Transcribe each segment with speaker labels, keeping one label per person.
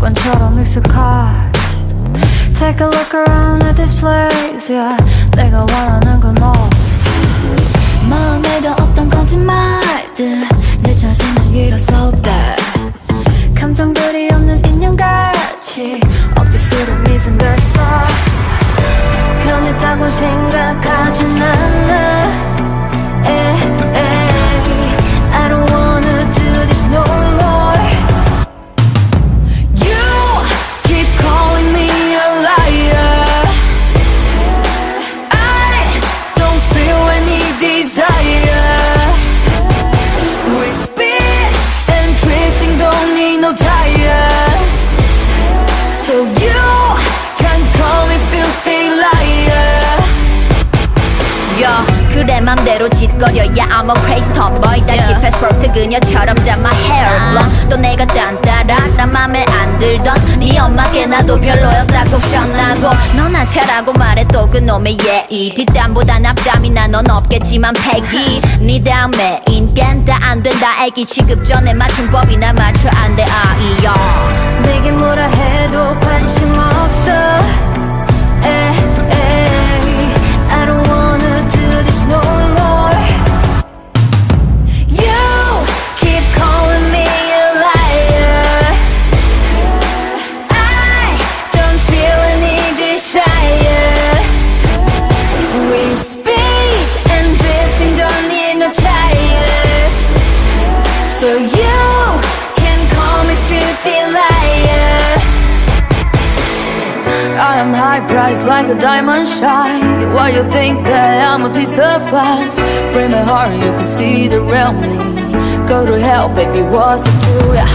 Speaker 1: 습관처럼 익숙하지. Take a look around at this place, yeah. 내가 원하는 건 없어. 마음에도 없던 거짓말들 내 자신을 잃었어 bad. 감정들이 없는 인형같이 억지스러운 미소들 썼어.
Speaker 2: 변했다고 생각하진 않아. I don't wanna do this no more. You keep calling me a liar. I don't feel any desire. We spin and drifting, don't need no tires. So you can call me filthy liar.
Speaker 3: 그래 맘대로 짓거려야 I'm a crazy tomboy. 다시 패스포트 그녀처럼 잡 my hair blonde. 또 내가 딴따라 맘에 안 들던 네 엄마께 나도 별로였다 걱정나고 너나 차라고 말해 또 그놈의 예의. 뒷담보단 앞담이나 넌 없겠지만 패기. 네 다음에 인간 다 안 된다 애기 취급 전에 맞춤법이나 맞춰 안 돼 아이야.
Speaker 2: 내게 뭐라 해도 관심 없어. I don't wanna do this no more. You keep calling me a liar. I don't feel any desire. We speed and drifting, don't need no tires. So you can call me filthy liar.
Speaker 1: I am high priced like a diamond shine. Why you think that I'm a piece of glass? Break my heart, you can see the real me. Go to hell, baby, what's it to ya?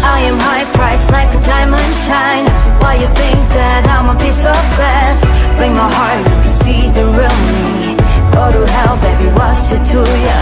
Speaker 2: I am high priced like a diamond shine. Why you think that I'm a piece of glass? Break my heart, you can see the real me. Go to hell, baby, what's it to ya?